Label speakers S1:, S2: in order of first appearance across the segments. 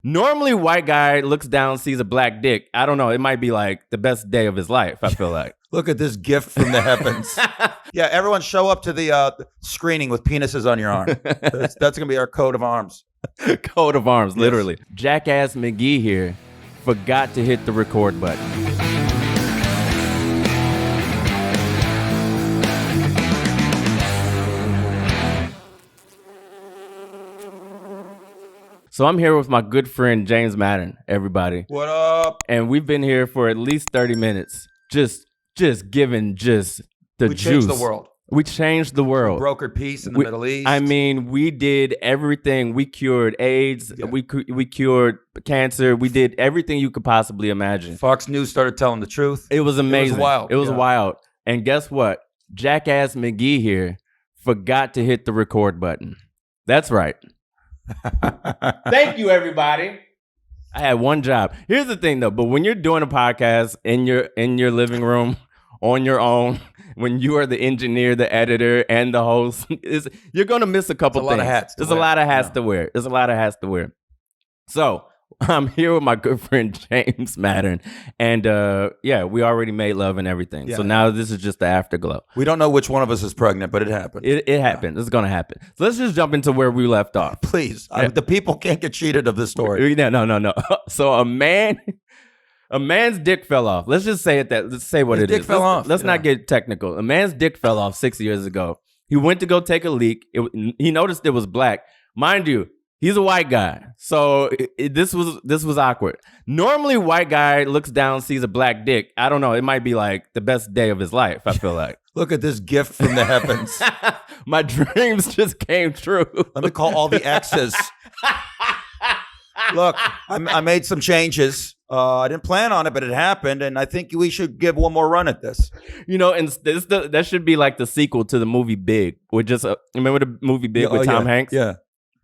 S1: Normally, white guy looks down, sees a black dick. I don't know. It might be like the best day of his life, I feel like.
S2: Look at this gift from the heavens. Yeah, everyone show up to the screening with penises on your arm. That's going to be our coat of arms.
S1: Coat of arms, literally. Yes. Jackass McGee here forgot to hit the record button. So I'm here with my good friend James Mattern, everybody.
S2: What up?
S1: And we've been here for at least 30 minutes, just giving the
S2: we
S1: juice.
S2: Changed the world.
S1: We changed the world.
S2: We brokered peace in the Middle East.
S1: I mean, we did everything. We cured AIDS. Yeah. We cured cancer. We did everything you could possibly imagine.
S2: Fox News started telling the truth.
S1: It was amazing.
S2: It was wild.
S1: It was wild. And guess what? Jackass McGee here forgot to hit the record button. That's right. Thank you, everybody. I had one job. Here's the thing, though. But when you're doing a podcast in your living room on your own, when you are the engineer, the editor, and the host, you're gonna miss a couple things. There's a lot of hats to wear. There's a lot of hats to wear. So I'm here with my good friend James Mattern, and we already made love and everything. Yeah. So now this is just the afterglow.
S2: We don't know which one of us is pregnant, but it happened.
S1: It happened. It's gonna happen. So let's just jump into where we left off.
S2: Please, the people can't get cheated of this story.
S1: No. So a man's dick fell off. Let's just say it. Let's say what it is.
S2: Fell off.
S1: Let's not get technical. A man's dick fell off 6 years ago. He went to go take a leak. He noticed it was black. Mind you, he's a white guy, so this was awkward. Normally, white guy looks down, sees a black dick. I don't know. It might be like the best day of his life, I feel like.
S2: Look at this gift from the heavens.
S1: My dreams just came true.
S2: Let me call all the exes. Look, I made some changes. I didn't plan on it, but it happened, and I think we should give one more run at this.
S1: You know, and that should be like the sequel to the movie Big. Remember the movie Big with Tom Hanks?
S2: Yeah.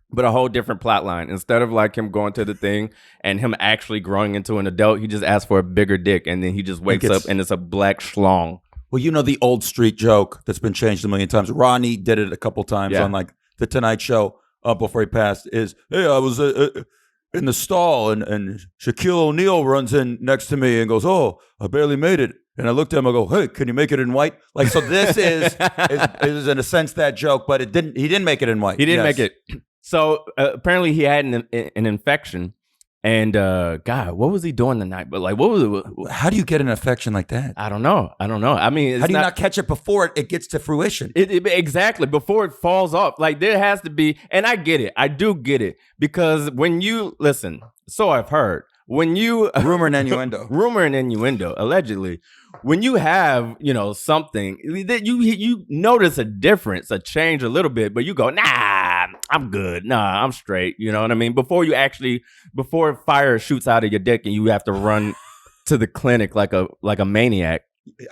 S1: But a whole different plot line. Instead of like him going to the thing and him actually growing into an adult, he just asks for a bigger dick, and then he just wakes up and it's a black schlong.
S2: Well, you know the old street joke that's been changed a million times. Ronnie did it a couple times on like the Tonight Show before he passed. Is, hey, I was in the stall and Shaquille O'Neal runs in next to me and goes, "Oh, I barely made it." And I looked at him, I go, "Hey, can you make it in white?" Like, so this is in a sense that joke, but he didn't make it in white.
S1: He didn't make it. So apparently he had an infection, and God, what was he doing the night? But like, what was it?
S2: How do you get an infection like that?
S1: I don't know. I mean,
S2: how do you not catch it before it gets to fruition?
S1: Exactly, before it falls off. Like, there has to be, and I get it. I do get it, because when you listen, so I've heard. When you
S2: rumor and innuendo,
S1: allegedly, when you have, something that you notice a difference, a change a little bit, but you go, nah, I'm good. Nah, I'm straight. You know what I mean? Before fire shoots out of your dick and you have to run to the clinic like a maniac.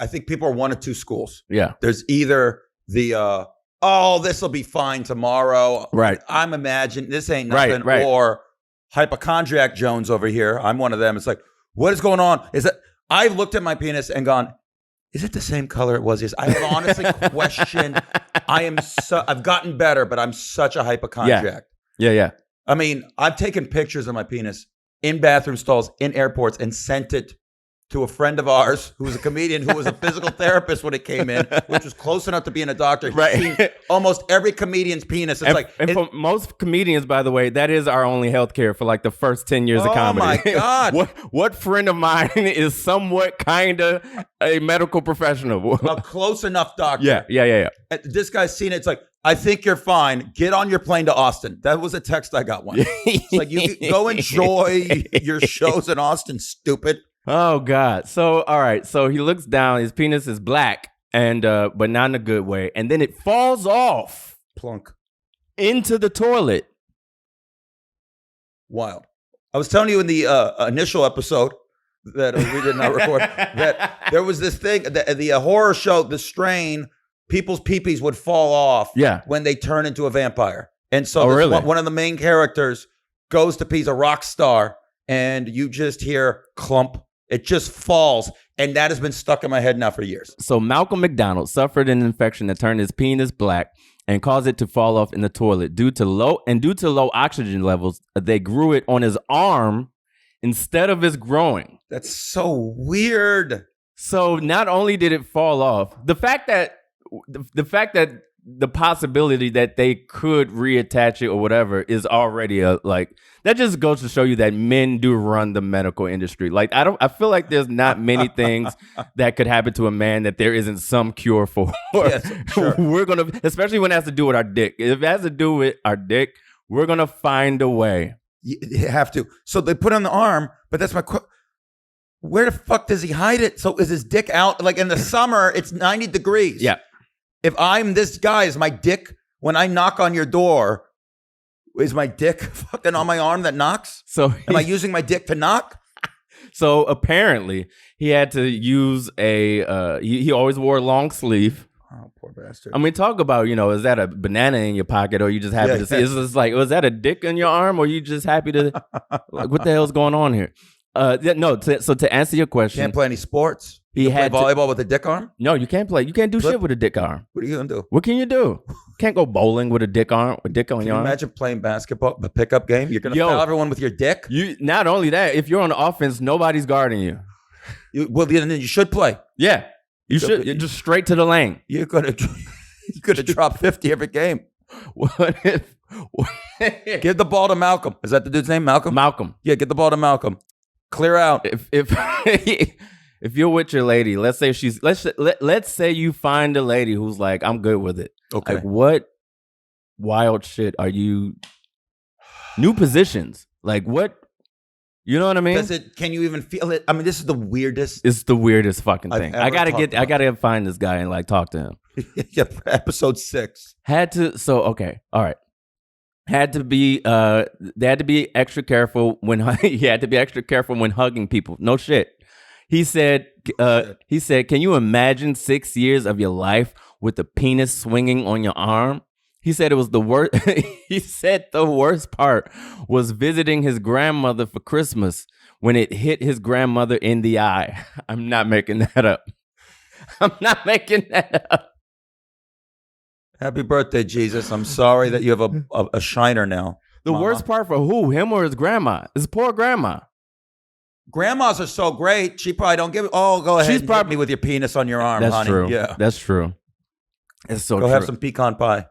S2: I think people are one of two schools.
S1: Yeah.
S2: There's either the, this will be fine tomorrow.
S1: Right.
S2: I'm imagining this ain't nothing.
S1: Right.
S2: Or hypochondriac Jones over here. I'm one of them. It's like, what is going on? I've looked at my penis and gone, is it the same color it was? Yes. I have honestly questioned. I've gotten better, but I'm such a hypochondriac.
S1: Yeah.
S2: I mean, I've taken pictures of my penis in bathroom stalls, in airports, and sent it to a friend of ours who was a comedian, who was a physical therapist when it came in, which was close enough to being a doctor.
S1: Right.
S2: He's seen almost every comedian's penis.
S1: And for most comedians, by the way, that is our only healthcare for like the first 10 years of comedy.
S2: Oh my God.
S1: What friend of mine is somewhat kind of a medical professional?
S2: A close enough doctor.
S1: Yeah.
S2: This guy's seen it. It's like, I think you're fine. Get on your plane to Austin. That was a text I got once. It's like, you go enjoy your shows in Austin, stupid.
S1: Oh God. So, all right. So he looks down, his penis is black, and but not in a good way. And then it falls off.
S2: Plunk.
S1: Into the toilet.
S2: Wild. I was telling you in the initial episode that we did not record, that there was this thing, the horror show, The Strain, people's peepees would fall off when they turn into a vampire. And so one of the main characters goes to pee, he's a rock star, and you just hear clump. It just falls, and that has been stuck in my head now for years.
S1: So Malcolm McDonald suffered an infection that turned his penis black, and caused it to fall off in the toilet. Due to low oxygen levels, they grew it on his arm instead of his groin.
S2: That's so weird.
S1: So not only did it fall off, the fact that the possibility that they could reattach it or whatever is already that just goes to show you that men do run the medical industry. Like I feel like there's not many things that could happen to a man that there isn't some cure for.
S2: Yes, sure.
S1: We're gonna, especially when it has to do with our dick. If it has to do with our dick, we're gonna find a way.
S2: You have to. So they put it on the arm, but that's my question. Where the fuck does he hide it? So is his dick out? Like in the summer, it's 90 degrees.
S1: Yeah.
S2: If I'm this guy, is my dick, when I knock on your door, is my dick fucking on my arm that knocks?
S1: So
S2: am I using my dick to knock?
S1: So apparently he had to use he always wore a long sleeve.
S2: Oh, poor bastard.
S1: I mean, talk about, is that a banana in your pocket or you just happy to see? It's just like, was that a dick in your arm or you just happy to, like, what the hell's going on here? So to answer your question.
S2: Can't play any sports.
S1: He
S2: had play volleyball with a dick arm?
S1: No, you can't play. You can't do shit with a dick arm.
S2: What are you going to do?
S1: What can you do? Can't go bowling with a dick arm, a dick on your arm.
S2: Imagine playing basketball, a pickup game. You're going to foul everyone with your dick?
S1: Not only that, if you're on the offense, nobody's guarding you.
S2: Well, then you should play.
S1: Yeah. You should. You're just straight to the lane.
S2: You're going to drop 50 every game.
S1: What if?
S2: Give the ball to Malcolm. Is that the dude's name? Malcolm?
S1: Malcolm.
S2: Yeah, get the ball to Malcolm. Clear out.
S1: If you're with your lady, let's say you find a lady who's like, I'm good with it.
S2: Okay.
S1: Like, what wild shit are you? New positions. Like what? You know what I mean?
S2: Can you even feel it? I mean, this is the weirdest.
S1: It's the weirdest fucking thing. I gotta find this guy and like talk to him.
S2: Yeah, episode 6.
S1: Okay. All right. They had to be extra careful when he had to be extra careful when hugging people. No shit. He said, can you imagine 6 years of your life with a penis swinging on your arm? He said it was the worst. He said the worst part was visiting his grandmother for Christmas when it hit his grandmother in the eye. I'm not making that up.
S2: Happy birthday, Jesus. I'm sorry that you have a shiner now.
S1: The Mama. Worst part for who? Him or his grandma? His poor grandma.
S2: Grandmas are so great. She probably don't give it. Oh, go ahead. She's probably hit me with your penis on your arm,
S1: That's
S2: honey.
S1: True.
S2: Yeah.
S1: That's true. It's so
S2: Go
S1: true.
S2: have some pecan pie.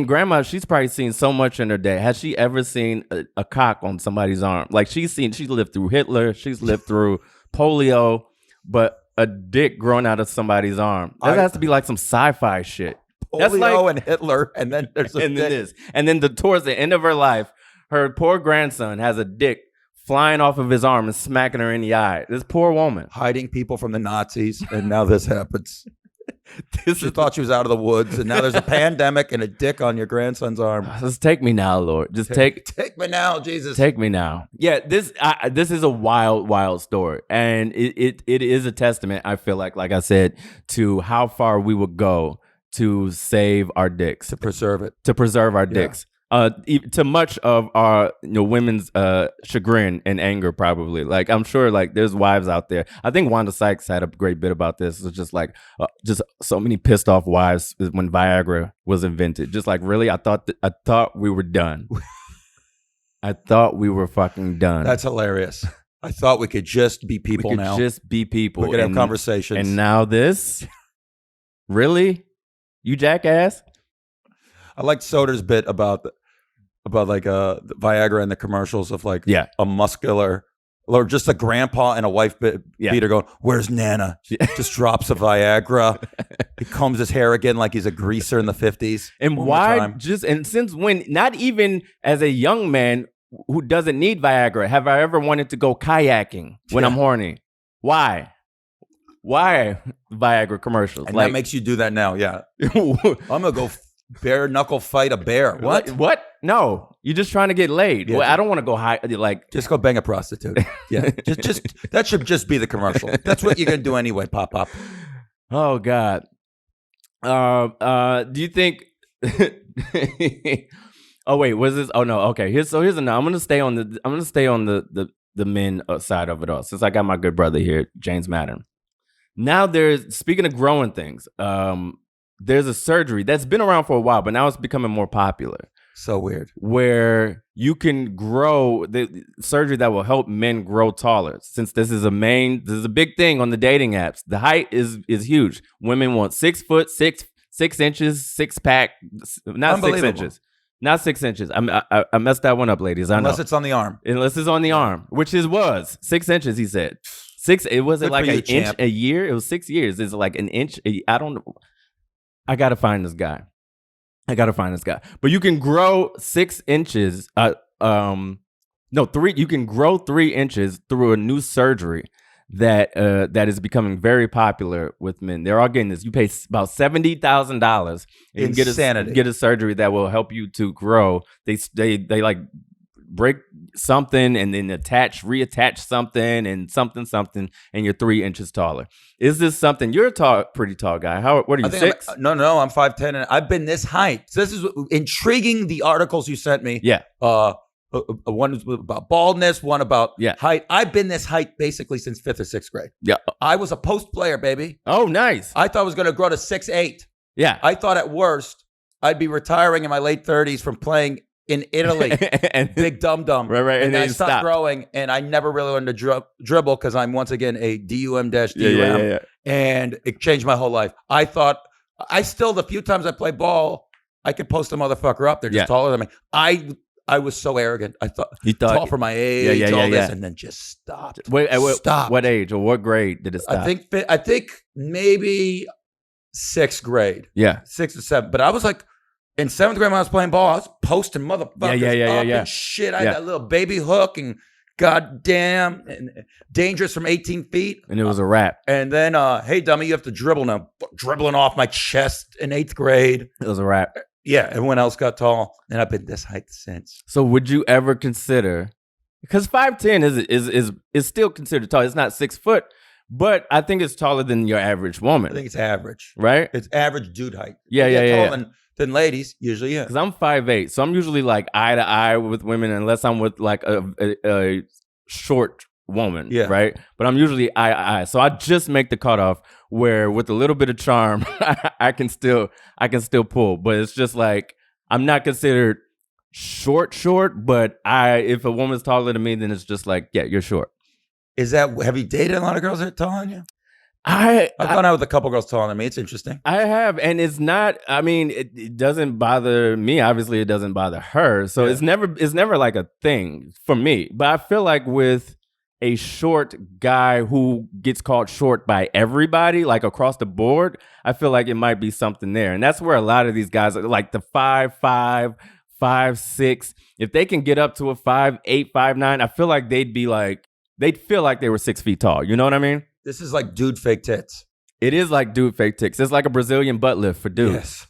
S1: Grandma, she's probably seen so much in her day. Has she ever seen a cock on somebody's arm? Like she's lived through Hitler. She's lived through polio, but a dick growing out of somebody's arm. That has to be like some sci-fi shit.
S2: Polio and Hitler, and then there's a dick.
S1: And then towards the end of her life, her poor grandson has a dick flying off of his arm and smacking her in the eye. This poor woman.
S2: Hiding people from the Nazis, and now this happens. She thought she was out of the woods, and now there's a pandemic and a dick on your grandson's arm.
S1: Just take me now, Lord. Just take
S2: me now, Jesus.
S1: Take me now. Yeah, this is a wild story, and it is a testament, I feel like I said, to how far we would go to save our dicks,
S2: to preserve it,
S1: to preserve our dicks. To much of our women's chagrin and anger, probably. Like I'm sure, like there's wives out there. I think Wanda Sykes had a great bit about this. It's just like just so many pissed off wives when Viagra was invented. Just like really, I thought we were done. I thought we were fucking done.
S2: That's hilarious. I thought we could just be people now.
S1: Just be people.
S2: We could have conversations.
S1: And now this, really, you jackass.
S2: I liked Soder's bit about like the Viagra and the commercials of like a muscular or just a grandpa and a wife beater going, "Where's Nana?" Just drops a Viagra. He combs his hair again like he's a greaser in the 50s.
S1: And why since when, not even as a young man who doesn't need Viagra, have I ever wanted to go kayaking when I'm horny? Why Viagra commercials?
S2: And that makes you do that now. Yeah. I'm going to go bare knuckle fight a bear. What?
S1: No, you're just trying to get laid. Well, I don't want to go high. Like,
S2: just go bang a prostitute. Yeah, just that should just be the commercial. That's what you're gonna do anyway. Pop.
S1: Oh God. Do you think? Oh wait, was this? Oh no. Okay. Here's another. I'm gonna stay on the men side of it all, since I got my good brother here, James Mattern. Now speaking of growing things. there's a surgery that's been around for a while, but now it's becoming more popular.
S2: So weird.
S1: Where you can grow the surgery that will help men grow taller. Since this is a big thing on the dating apps. The height is huge. Women want 6 foot, 6 inches, 6-pack, not 6 inches. Not 6 inches. I messed that one up, ladies.
S2: Unless it's on the arm.
S1: Unless it's on the arm, which was 6 inches. He said 6. It wasn't like an inch a year. It was 6 years. It's like an inch. I don't know. I gotta find this guy. But you can grow 6 inches. You can grow 3 inches through a new surgery that is becoming very popular with men. They're all getting this. You pay about $70,000 and get a surgery that will help you to grow. They like break something and then reattach something and something, and you're 3 inches taller. Is this something? You're a pretty tall guy. What are you, 6?
S2: No, I'm 5'10", and I've been this height. So this is intriguing. The articles you sent me.
S1: Yeah.
S2: One about baldness, one about height. I've been this height basically since 5th or 6th grade.
S1: Yeah.
S2: I was a post player, baby.
S1: Oh, nice.
S2: I thought I was going to grow to 6'8".
S1: Yeah.
S2: I thought at worst I'd be retiring in my late 30s from playing in Italy. and big dum-dum.
S1: Right.
S2: And then I stopped growing, and I never really learned to dribble because I'm once again a DUM-DUM.
S1: Yeah.
S2: And it changed my whole life. I thought, the few times I play ball, I could post a motherfucker up. They're just taller than me. I was so arrogant. I thought tall for my age, this, and then just stopped.
S1: Stopped. What age or what grade did it stop?
S2: I think maybe 6th grade.
S1: Yeah.
S2: 6th or 7th. But I was like, in 7th grade when I was playing ball, I was posting motherfuckers up and shit. I had that little baby hook and goddamn and dangerous from 18 feet.
S1: And it was a wrap.
S2: And then, hey, dummy, you have to dribble now. Dribbling off my chest in 8th grade.
S1: It was a wrap.
S2: Yeah, everyone else got tall, and I've been this height since.
S1: So would you ever consider, because 5'10" is still considered tall. It's not 6 foot, but I think it's taller than your average woman.
S2: I think it's average.
S1: Right?
S2: It's average dude height.
S1: Yeah.
S2: Taller than ladies, usually, yeah.
S1: Because I'm 5'8", so I'm usually like eye to eye with women unless I'm with like a short woman, right? But I'm usually eye to eye. So I just make the cutoff where with a little bit of charm, I can still pull. But it's just like I'm not considered short, but if a woman's taller than me, then it's just like, yeah, you're short.
S2: Have you dated a lot of girls that are taller than you?
S1: I've
S2: gone out with a couple girls taller than me. It's interesting.
S1: I have, and it's not. I mean, it doesn't bother me. Obviously, it doesn't bother her. So it's never like a thing for me. But I feel like with a short guy who gets called short by everybody, like across the board, I feel like it might be something there, and that's where a lot of these guys are like the 5'5", 5'6". If they can get up to a 5'8", 5'9", I feel like they'd feel like they were 6 feet tall. You know what I mean?
S2: This is like dude fake tits.
S1: It is like dude fake tits. It's like a Brazilian butt lift for dudes.
S2: Yes.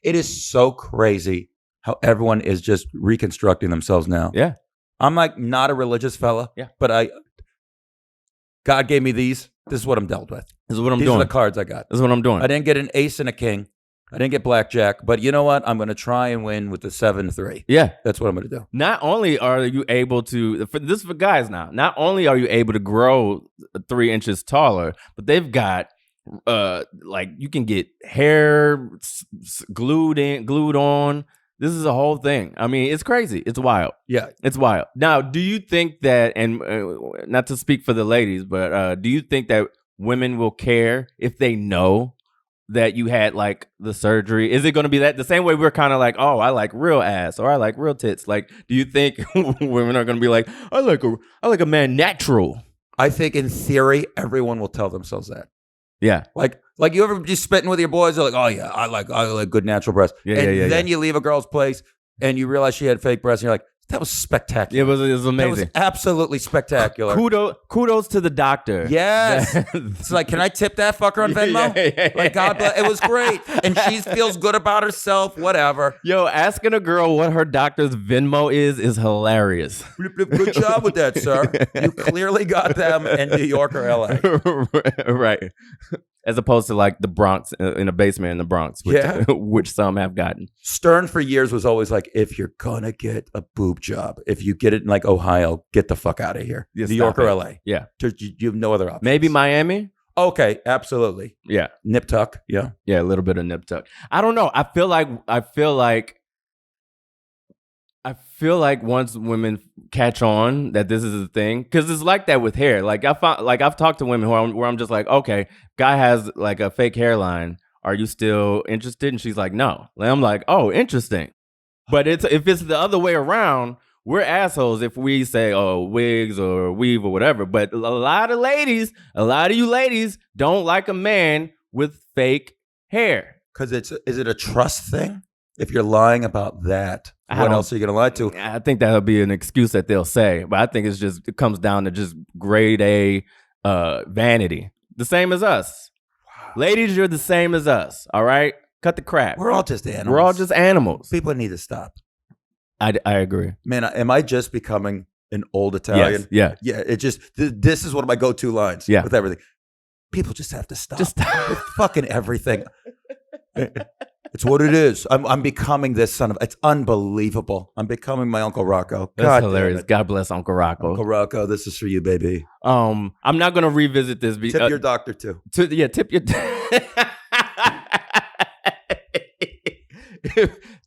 S2: It is so crazy how everyone is just reconstructing themselves now.
S1: Yeah.
S2: I'm like not a religious fella.
S1: Yeah.
S2: But God gave me these. This is what I'm dealt with.
S1: This is what I'm
S2: doing.
S1: doing.
S2: These are the cards I got.
S1: This is what I'm doing.
S2: I didn't get an ace and a king. I didn't get blackjack. But you know what? I'm going to try and win with the 7-3.
S1: Yeah.
S2: That's what I'm going to do.
S1: Not only are you able to, this is for guys now, not only are you able to grow 3 inches taller, but they've got, like you can get hair glued on. This is a whole thing. I mean, it's crazy. It's wild.
S2: Yeah.
S1: It's wild. Now, do you think that, and not to speak for the ladies, but do you think that women will care if they know that you had like the surgery? Is it going to be that the same way we're kind of like, oh, I like real ass or I like real tits? Like, do you think women are going to be like, I like a man natural?
S2: I think in theory, everyone will tell themselves that.
S1: Yeah.
S2: Like you ever just spitting with your boys? They're like, oh yeah, I like good natural breasts.
S1: Yeah,
S2: then you leave a girl's place and you realize she had fake breasts and you're like, that was spectacular.
S1: It was amazing.
S2: That was absolutely spectacular.
S1: Kudos to the doctor.
S2: Yes. It's like, can I tip that fucker on Venmo? Like, God bless. It was great. And she feels good about herself, whatever.
S1: Yo, asking a girl what her doctor's Venmo is hilarious.
S2: Good job with that, sir. You clearly got them in New York or LA.
S1: Right. As opposed to like the Bronx, in a basement in the Bronx, which some have gotten.
S2: Stern for years was always like, if you're gonna get a boob job, if you get it in like Ohio, get the fuck out of here. New York or LA.
S1: Yeah.
S2: You have no other option.
S1: Maybe Miami?
S2: Okay, absolutely.
S1: Yeah.
S2: Nip tuck. Yeah.
S1: Yeah, a little bit of nip tuck. I don't know. I feel like once women catch on that this is a thing, because it's like that with hair. Like I've talked to women where I'm just like, okay, guy has like a fake hairline. Are you still interested? And she's like, no. And I'm like, oh, interesting. But if it's the other way around, we're assholes if we say, oh, wigs or weave or whatever. But a lot of you ladies don't like a man with fake hair.
S2: Because is it a trust thing? If you're lying about that, what else are you going to lie to?
S1: I think that'll be an excuse that they'll say. But I think it comes down to just grade A vanity. The same as us. Wow. Ladies, you're the same as us. All right? Cut the crap.
S2: We're all just animals.
S1: We're all just animals.
S2: People need to stop.
S1: I agree.
S2: Man, am I just becoming an old Italian?
S1: Yes,
S2: yeah. It just this is one of my go-to lines.
S1: Yeah.
S2: With everything. People just have to stop. Just with fucking everything. It's what it is. I'm becoming this son of. It's unbelievable. I'm becoming my Uncle Rocco.
S1: That's hilarious. God bless Uncle Rocco.
S2: Uncle Rocco, this is for you, baby.
S1: I'm not gonna revisit this.
S2: Tip your doctor too.
S1: Tip your.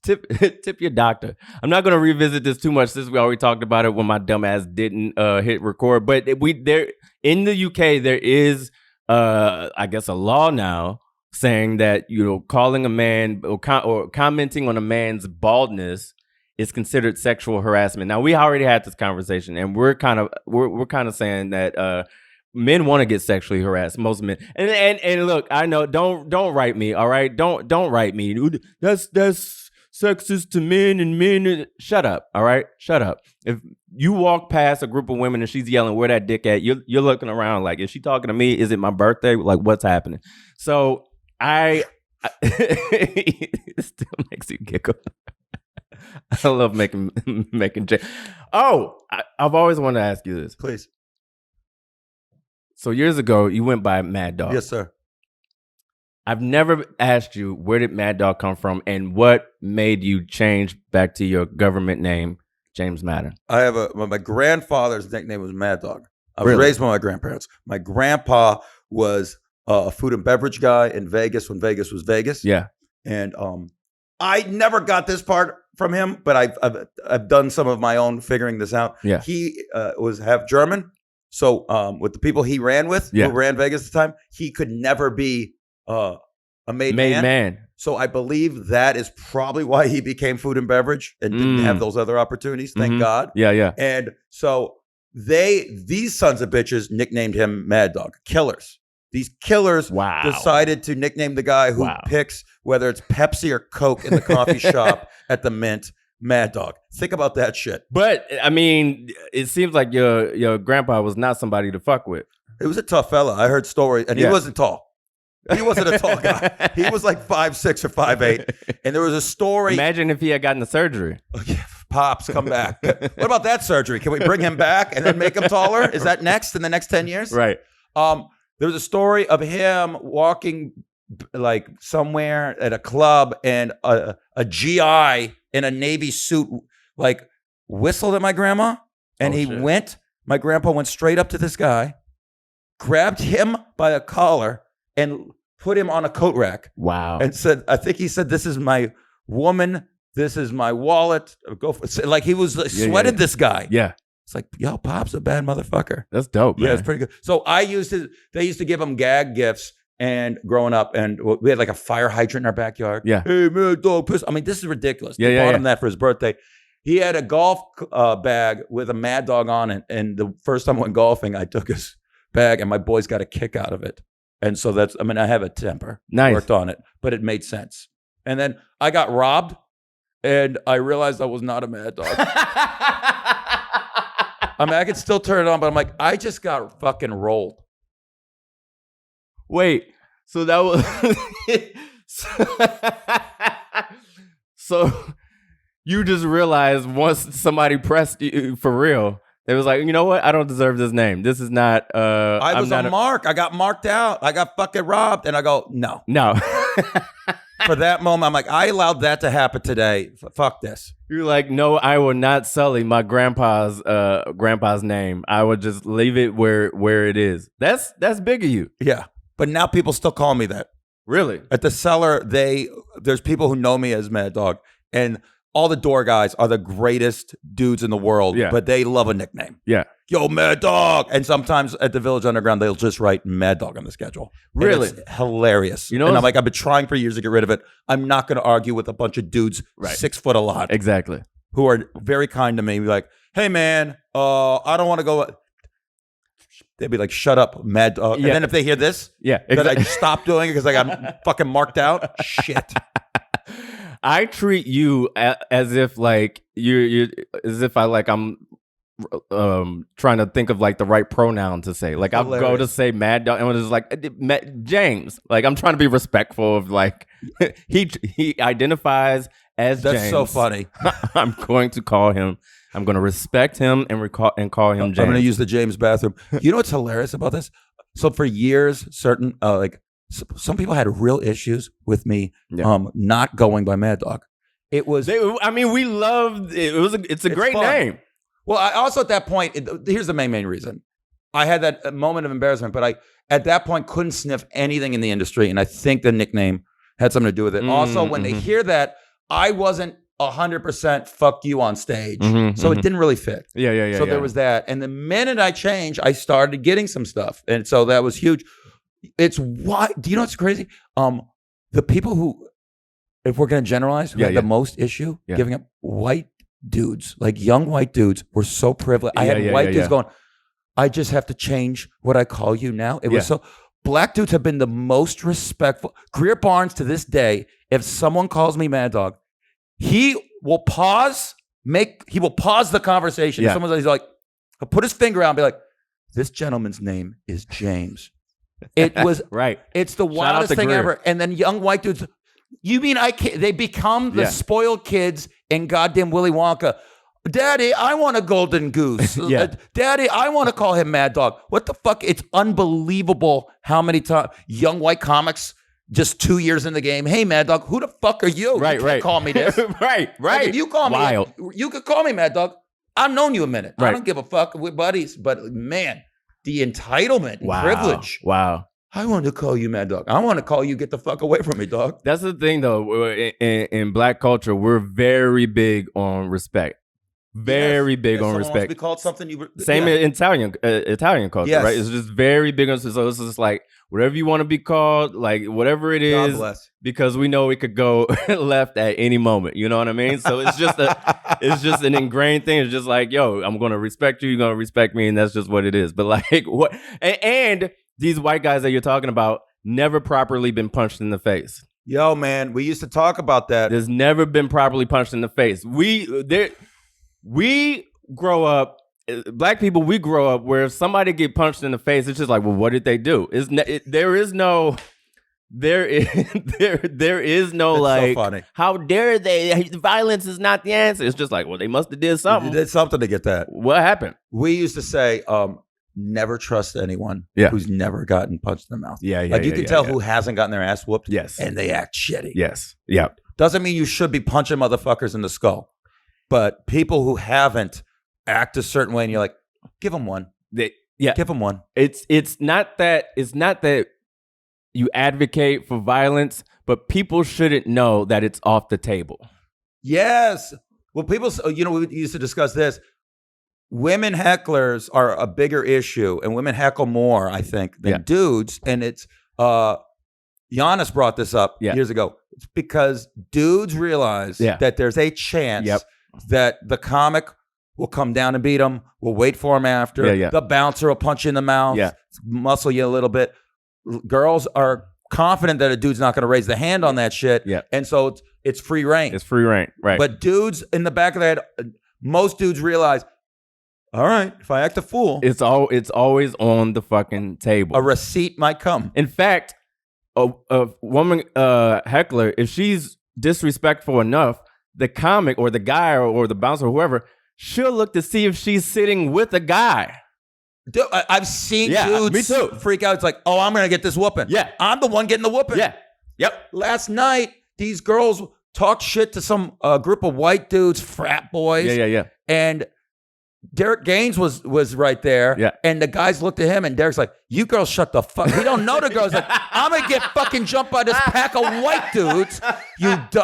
S1: Tip your doctor. I'm not going to revisit this too much since we already talked about it when my dumb ass didn't hit record. But there in the UK there is I guess a law now saying that calling a man or commenting on a man's baldness is considered sexual harassment. Now we already had this conversation, and we're kind of saying that men want to get sexually harassed. Most men, and look, I know. Don't write me. All right, don't write me. That's sexist to men and men. Shut up. All right, shut up. If you walk past a group of women and she's yelling, "Where that dick at?" You're looking around like, is she talking to me? Is it my birthday? Like, what's happening? So it still makes you giggle. I love making I've always wanted to ask you this.
S2: Please.
S1: So years ago, you went by Mad Dog.
S2: Yes, sir.
S1: I've never asked you, where did Mad Dog come from, and what made you change back to your government name, James Mattern?
S2: I have my grandfather's nickname was Mad Dog. I was raised by my grandparents. My grandpa was a food and beverage guy in Vegas when Vegas was Vegas.
S1: Yeah.
S2: And I never got this part from him, but I've done some of my own figuring this out.
S1: Yeah.
S2: He was half German. So with the people he ran with, who ran Vegas at the time, he could never be a made man. So I believe that is probably why he became food and beverage and didn't have those other opportunities. Thank God.
S1: Yeah.
S2: And so these sons of bitches nicknamed him Mad Dog. Killers. These killers decided to nickname the guy who picks whether it's Pepsi or Coke in the coffee shop at the Mint, Mad Dog. Think about that shit.
S1: But I mean, it seems like your grandpa was not somebody to fuck with.
S2: It was a tough fella. I heard stories, and he wasn't tall. He wasn't a tall guy. He was like 5'6" or 5'8". And there was a story.
S1: Imagine if he had gotten the surgery.
S2: Pops, come back. What about that surgery? Can we bring him back and then make him taller? Is that next in the next 10 years?
S1: Right.
S2: There was a story of him walking like somewhere at a club, and a GI in a Navy suit like whistled at my grandma, and my grandpa went straight up to this guy, grabbed him by a collar and put him on a coat rack.
S1: Wow.
S2: And said, I think he said, "This is my woman. This is my wallet." Go for it. Like he was sweated this guy.
S1: Yeah.
S2: It's like, yo, Pop's a bad motherfucker.
S1: That's dope, man.
S2: Yeah, it's pretty good. So they used to give him gag gifts and growing up, and we had like a fire hydrant in our backyard.
S1: Yeah.
S2: Hey, Mad Dog, piss. I mean, this is ridiculous. They bought him that for his birthday. He had a golf bag with a Mad Dog on it. And the first time I went golfing, I took his bag and my boys got a kick out of it. And so I have a temper.
S1: Nice.
S2: Worked on it, but it made sense. And then I got robbed and I realized I was not a Mad Dog. I mean, I could still turn it on, but I'm like, I just got fucking rolled.
S1: Wait, so that was so you just realized once somebody pressed you for real, they was like, you know what? I don't deserve this name. This is not.
S2: I was a mark. I got marked out. I got fucking robbed, and I go, no. For that moment, I'm like, I allowed that to happen today. Fuck this.
S1: You're like, no, I will not sully my grandpa's name. I will just leave it where it is. That's big of you.
S2: Yeah. But now people still call me that.
S1: Really?
S2: At the cellar, there's people who know me as Mad Dog, and all the door guys are the greatest dudes in the world, but they love a nickname.
S1: Yeah.
S2: Yo, Mad Dog. And sometimes at the Village Underground, they'll just write Mad Dog on the schedule.
S1: Really?
S2: And it's hilarious.
S1: You know,
S2: and I'm like, I've been trying for years to get rid of it. I'm not going to argue with a bunch of dudes 6 foot a lot.
S1: Exactly.
S2: Who are very kind to me. Be like, hey, man, I don't want to go. They'd be like, shut up, Mad Dog. And then if they hear this, then I stop doing it because I got fucking marked out. Shit.
S1: I treat you as if like you as if I'm trying to think of like the right pronoun to say. Like I'll go to say Mad Dog and it's like James. Like I'm trying to be respectful of like he identifies as James.
S2: That's so funny.
S1: I'm going to call him. I'm going to respect him and call him James.
S2: I'm going to use the James bathroom. You know what's hilarious about this? So for years, some people had real issues with me not going by Mad Dog. It was.
S1: We loved it. It's a great name.
S2: Well, I also at that point, here's the main reason. I had that moment of embarrassment, but I at that point couldn't sniff anything in the industry, and I think the nickname had something to do with it. Also, when they hear that, I wasn't 100% fuck you on stage. So it didn't really fit.
S1: Yeah.
S2: So there was that. And the minute I changed, I started getting some stuff. And so that was huge. It's why, do you know what's crazy? The people who, if we're going to generalize, who had the most issue giving up, white dudes, like young white dudes were so privileged. I had white dudes going, I just have to change what I call you now. It was so, black dudes have been the most respectful. Greer Barnes to this day, if someone calls me Mad Dog, he will pause the conversation.
S1: Yeah.
S2: He's like, he'll put his finger out and be like, this gentleman's name is James. It was
S1: right.
S2: It's the wildest thing ever. And then young white dudes, you mean I can't, they become the spoiled kids in goddamn Willy Wonka. Daddy, I want a golden goose. Daddy, I want to call him Mad Dog. What the fuck? It's unbelievable how many times young white comics just 2 years in the game. Hey, Mad Dog, who the fuck are you?
S1: Right,
S2: you can't call me this.
S1: right.
S2: Like, if you call me, you could call me Mad Dog. I've known you a minute. I don't give a fuck. We're buddies. But man, the entitlement and privilege.
S1: Wow.
S2: I want to call you Mad Dog. I want to call you get the fuck away from me, dog.
S1: That's the thing, though. In black culture, we're very big on respect. Very big on respect.
S2: Wants to be called something you
S1: same in Italian culture, right? It's just very big on. So it's just like whatever you want to be called, like whatever it is,
S2: God bless.
S1: Because we know it could go left at any moment. You know what I mean? So it's just an ingrained thing. It's just like, yo, I'm gonna respect you, you're gonna respect me, and that's just what it is. But like what? And these white guys that you're talking about never properly been punched in the face.
S2: Yo, man, we used to talk about that.
S1: There's never been properly punched in the face. We grow up, black people, we grow up where if somebody get punched in the face, it's just like, well, what did they do? There is no like,
S2: so funny.
S1: How dare they? Violence is not the answer. It's just like, well, they must have did something.
S2: They did something to get that.
S1: What happened?
S2: We used to say, never trust anyone who's never gotten punched in the mouth. Like you can tell who hasn't gotten their ass whooped.
S1: Yes.
S2: And they act shitty.
S1: Yes. Yeah.
S2: Doesn't mean you should be punching motherfuckers in the skull. But people who haven't act a certain way, and you're like, give them one. Give them one.
S1: It's not that you advocate for violence, but people shouldn't know that it's off the table.
S2: Yes. Well, people, we used to discuss this. Women hecklers are a bigger issue, and women heckle more, I think, than dudes. And it's Giannis brought this up years ago. It's because dudes realize that there's a chance that the comic will come down and beat him. We'll wait for him after. The bouncer will punch you in the mouth, muscle you a little bit. Girls are confident that a dude's not going to raise the hand on that shit. And so it's free reign.
S1: It's free reign, right.
S2: But dudes in the back of their head, most dudes realize, all right, if I act a fool.
S1: It's always on the fucking table.
S2: A receipt might come.
S1: In fact, a woman heckler, if she's disrespectful enough, the comic or the guy or the bouncer or whoever, she'll look to see if she's sitting with a guy.
S2: Dude, I've seen dudes freak out. It's like, oh, I'm going to get this whooping.
S1: Yeah.
S2: I'm the one getting the whooping.
S1: Yeah. Yep.
S2: Last night, these girls talked shit to some group of white dudes, frat boys.
S1: Yeah.
S2: And Derek Gaines was right there.
S1: Yeah.
S2: And the guys looked at him and Derek's like, you girls shut the fuck. He don't know the girls. Like, I'm going to get fucking jumped by this pack of white dudes.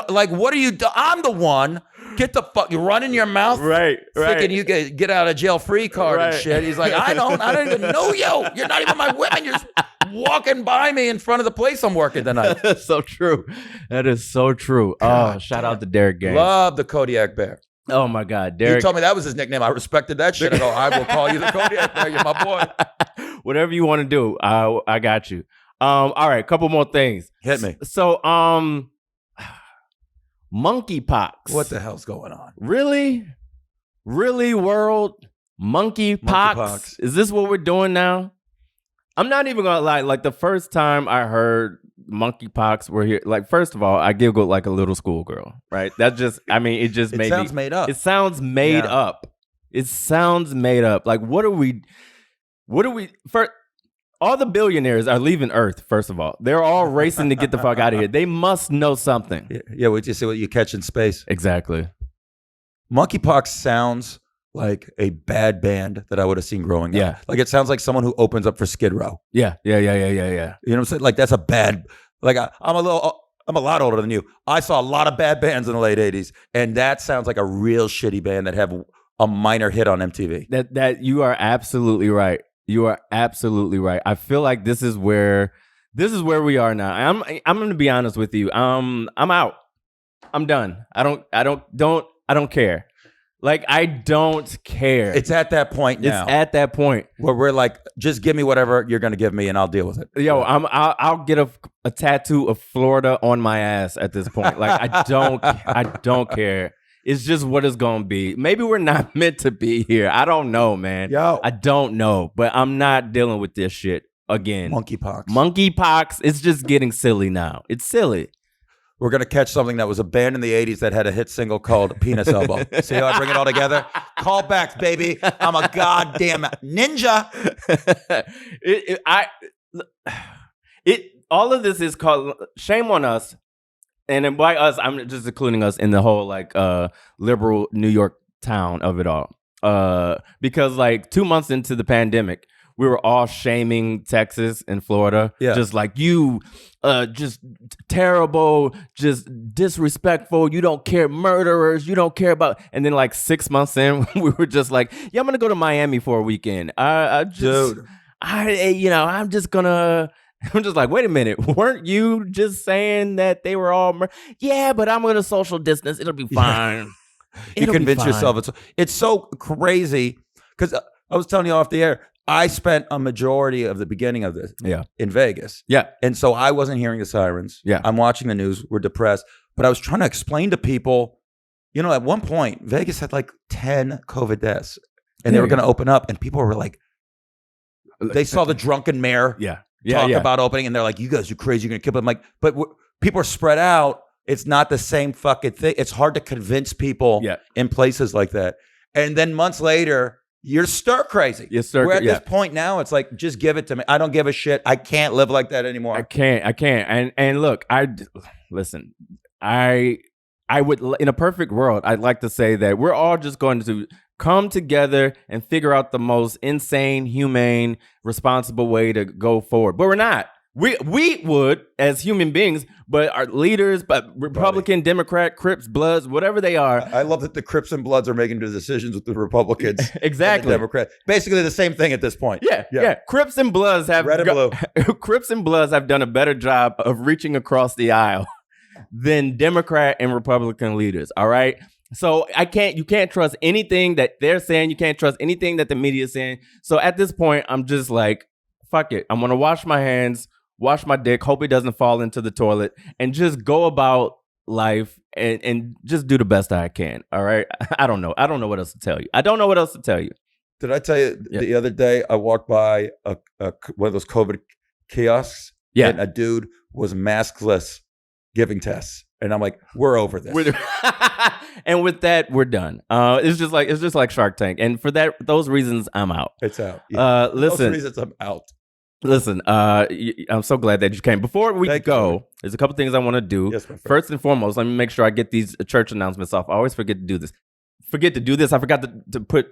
S2: Like, what are you I'm the one. Get the fuck, you run in your mouth.
S1: Right.
S2: Thinking you get out of jail free card and shit. He's like, I don't even know you. You're not even my women. You're just walking by me in front of the place I'm working tonight.
S1: That's so true. That is so true. God, shout out to Derek Gaines.
S2: Love the Kodiak Bear.
S1: Oh my God, Derek.
S2: You told me that was his nickname. I respected that shit. I go, I will call you the Kodiak Bear. You're my boy.
S1: Whatever you want to do, I got you. All right, couple more things.
S2: Hit me.
S1: So, monkeypox.
S2: What the hell's going on?
S1: Really, world? Monkeypox? Is this what we're doing now? I'm not even gonna lie. Like the first time I heard monkeypox were here. Like first of all, I giggled like a little schoolgirl. Right? That just. I mean, it just made. It
S2: sounds made up.
S1: It sounds made up. It sounds made up. Like what are we? First, all the billionaires are leaving Earth. First of all, they're all racing to get the fuck out of here. They must know something.
S2: Yeah. We just see what you catch in space.
S1: Exactly.
S2: Monkeypox sounds like a bad band that I would have seen growing up. Like it sounds like someone who opens up for Skid Row.
S1: Yeah. You know
S2: what I'm saying? Like that's a bad, like I'm a lot older than you. I saw a lot of bad bands in the late 80s. And that sounds like a real shitty band that have a minor hit on MTV.
S1: That you are absolutely right. You are absolutely right. I feel like this is where we are now. I'm going to be honest with you. I'm out. I'm done. I don't care. Like, I don't care.
S2: It's at that point now.
S1: It's at that point
S2: where we're like, just give me whatever you're going to give me and I'll deal with it.
S1: Yo, I'll get a tattoo of Florida on my ass at this point. Like, I don't care. It's just what it's going to be. Maybe we're not meant to be here. I don't know, man.
S2: Yo.
S1: I don't know, but I'm not dealing with this shit again. Monkeypox. It's just getting silly now. It's silly.
S2: We're going to catch something that was a band in the 80s that had a hit single called Penis Elbow. See how I bring it all together? Callbacks, baby. I'm a goddamn ninja.
S1: All of this is called shame on us. And by us, I'm just including us in the whole like liberal New York town of it all. Because like 2 months into the pandemic, we were all shaming Texas and Florida. Yeah. Just like you, just terrible, just disrespectful. You don't care, murderers. You don't care about. And then like 6 months in, we were just like, yeah, I'm gonna go to Miami for a weekend. I'm just like, wait a minute, weren't you just saying that they were all? Yeah, but I'm gonna social distance. It'll be fine.
S2: You convince yourself it's so crazy because I was telling you off the air. I spent a majority of the beginning of this in Vegas.
S1: Yeah.
S2: And so I wasn't hearing the sirens.
S1: Yeah.
S2: I'm watching the news. We're depressed. But I was trying to explain to people, at one point, Vegas had like 10 COVID deaths. And they were going to open up. And people were like, they saw the drunken mayor talk about opening. And they're like, you guys are crazy. You're going to kill them. I'm like, but people are spread out. It's not the same fucking thing. It's hard to convince people in places like that. And then months later, you're stir crazy. We're at this point now. It's like, just give it to me. I don't give a shit. I can't live like that anymore.
S1: I can't. And look, listen. I would, in a perfect world, I'd like to say that we're all just going to come together and figure out the most insane, humane, responsible way to go forward. But we're not. We would as human beings, but our leaders, but Republican, Democrat, Crips, Bloods, whatever they are.
S2: I love that the Crips and Bloods are making the decisions with the Republicans.
S1: Exactly.
S2: And the Democrats. Basically the same thing at this point.
S1: Yeah. Crips and Bloods have
S2: red and blue.
S1: Crips and Bloods have done a better job of reaching across the aisle than Democrat and Republican leaders. All right. So you can't trust anything that they're saying. You can't trust anything that the media is saying. So at this point, I'm just like, fuck it. I'm going to wash my hands, wash my dick, hope it doesn't fall into the toilet, and just go about life and just do the best I can. All right. I don't know. What else to tell you.
S2: Did I tell you the other day I walked by one of those COVID kiosks?
S1: Yeah.
S2: And a dude was maskless giving tests. And I'm like, we're over this.
S1: And with that, we're done. It's just like Shark Tank. And for those reasons, I'm out.
S2: It's out. Yeah.
S1: Listen.
S2: Those reasons I'm out.
S1: Listen, I'm so glad that you came. Before we go, there's a couple things I want to do.
S2: Yes, my friend.
S1: First and foremost, let me make sure I get these church announcements off. I always forget to do this. forget to do this. I forgot to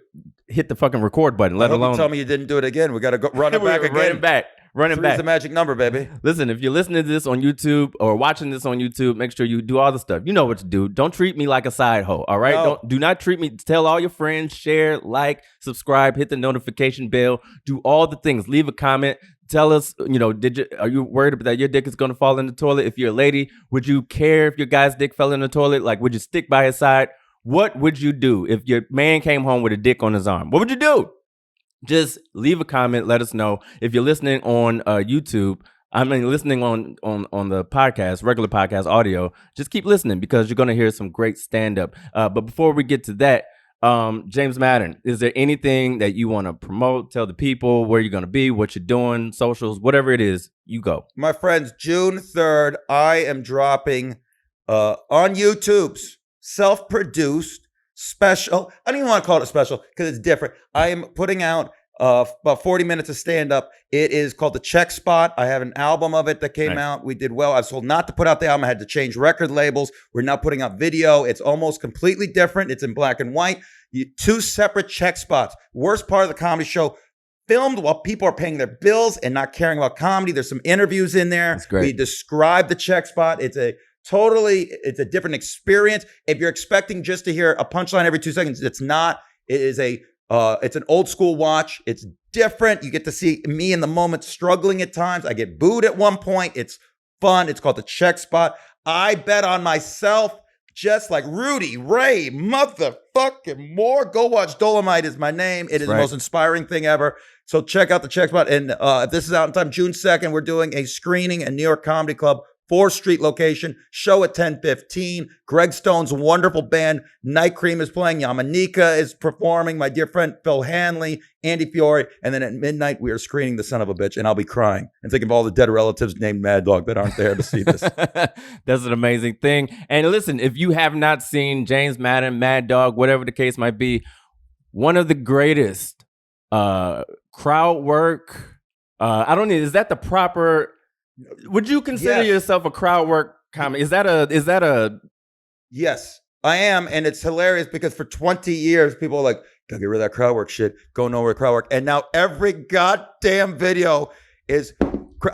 S1: hit the fucking record button. Let alone
S2: tell me you didn't do it again. We got to go run it back again.
S1: Run it back.
S2: Three's the magic number, baby.
S1: Listen, if you're listening to this on YouTube or watching this on YouTube, make sure you do all the stuff. You know what to do. Don't treat me like a side hoe, all right?
S2: No.
S1: Do not treat me. Tell all your friends, share, like, subscribe, hit the notification bell, do all the things. Leave a comment. Tell us, are you worried that your dick is going to fall in the toilet? If you're a lady, would you care if your guy's dick fell in the toilet? Like, would you stick by his side? What would you do if your man came home with a dick on his arm? What would you do? Just leave a comment. Let us know. If you're listening on YouTube, listening on the podcast, regular podcast audio, just keep listening because you're going to hear some great stand-up. But before we get to that, James Mattern, is there anything that you want to promote? Tell the people where you're going to be, what you're doing, socials, whatever it is, you go.
S2: My friends, June 3rd, I am dropping on YouTube's self-produced special. I don't even want to call it a special because it's different. I am putting out about 40 minutes of stand-up. It is called The Check Spot. I have an album of it that came out. We did well. I was told not to put out the album. I had to change record labels. We're now putting out video. It's almost completely different. It's in black and white. Two separate check spots. Worst part of the comedy show, filmed while people are paying their bills and not caring about comedy. There's some interviews in there.
S1: That's great.
S2: We describe the check spot. It's a different experience. If you're expecting just to hear a punchline every 2 seconds, it's not. It is it's an old school watch. It's different. You get to see me in the moment struggling at times. I get booed at one point. It's fun. It's called The Check Spot. I bet on myself just like Rudy Ray motherfucking Moore. Go watch Dolomite is my name. It is the most inspiring thing ever. So check out The Check Spot. And if this is out in time, June 2nd, we're doing a screening at New York Comedy Club, 4th Street location, show at 10:15. Greg Stone's wonderful band, Night Cream, is playing. Yamanika is performing. My dear friend Phil Hanley, Andy Fiore. And then at midnight, we are screening The Son of a Bitch. And I'll be crying and thinking of all the dead relatives named Mad Dog that aren't there to see this.
S1: That's an amazing thing. And listen, if you have not seen James Mattern, Mad Dog, whatever the case might be, one of the greatest crowd work. I don't know. Is that the proper... Would you consider yourself a crowd work comic? Is that a? Yes, I am, and it's hilarious because for 20 years people are like, "Gotta get rid of that crowd work shit. Go nowhere crowd work," and now every goddamn video is.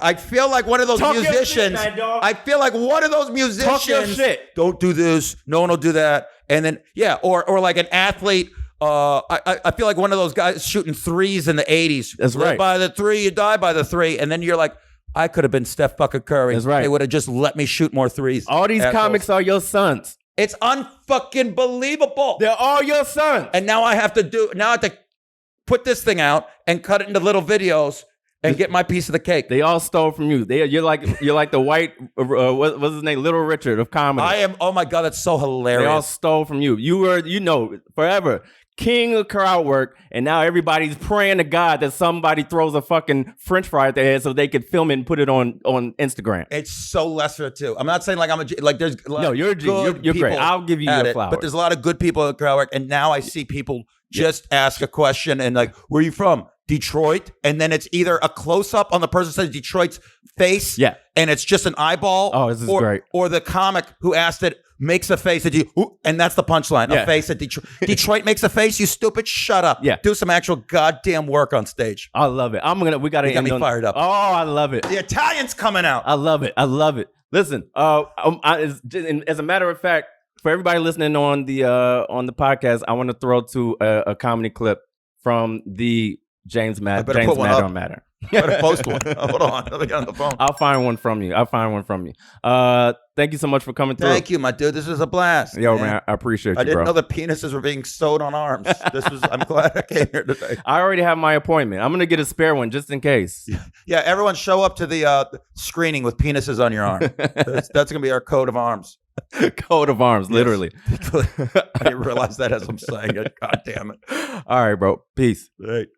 S1: I feel like one of those musicians. I feel like one of those musicians. Talk your shit.
S2: Don't do this. No one will do that. And then or like an athlete. I feel like one of those guys shooting threes in the 80s.
S1: That's right.
S2: By the three, you die by the three, and then you're like. I could have been Steph fucking Curry.
S1: That's right.
S2: They would have just let me shoot more threes.
S1: All these comics are your sons.
S2: It's unfucking believable.
S1: They're all your sons.
S2: And now I have to put this thing out and cut it into little videos and get my piece of the cake.
S1: They all stole from you. You're like the white what's his name? Little Richard of comedy.
S2: I am. Oh my God, that's so hilarious.
S1: They all stole from you. You were, forever king of crowd work, and now everybody's praying to God that somebody throws a fucking French fry at their head so they could film it and put it on Instagram.
S2: It's so lesser too. I'm not saying like I'm a like. There's a lot
S1: no, you're a G. You're great. I'll give you your flowers.
S2: But there's a lot of good people at crowd work, and now I see people just ask a question and like, "Where are you from?" Detroit, and then it's either a close-up on the person who says Detroit's face, and it's just an eyeball.
S1: Oh, this is great.
S2: Or the comic who asked it makes a face at you, and that's the punchline. A face at Detroit. Detroit makes a face, you stupid. Shut up.
S1: Yeah.
S2: Do some actual goddamn work on stage.
S1: I love it. We got to
S2: get me fired up.
S1: Oh, I love it.
S2: The Italian's coming out.
S1: I love it. Listen, as a matter of fact, for everybody listening on the podcast, I want to throw to a comedy clip from the James Mattern.
S2: Better post one. Hold on. Let me get on the phone.
S1: I'll find one from you. Thank you so much for coming through.
S2: Thank you, my dude. This was a blast.
S1: Yo, man, I appreciate you, bro.
S2: I didn't know that penises were being sewed on arms. I'm glad I came here today.
S1: I already have my appointment. I'm going to get a spare one just in case.
S2: Yeah, everyone show up to the screening with penises on your arm. That's going to be our coat of arms.
S1: Coat of arms, literally.
S2: I didn't realize that as I'm saying it. God damn it.
S1: All right, bro. Peace.
S2: Right.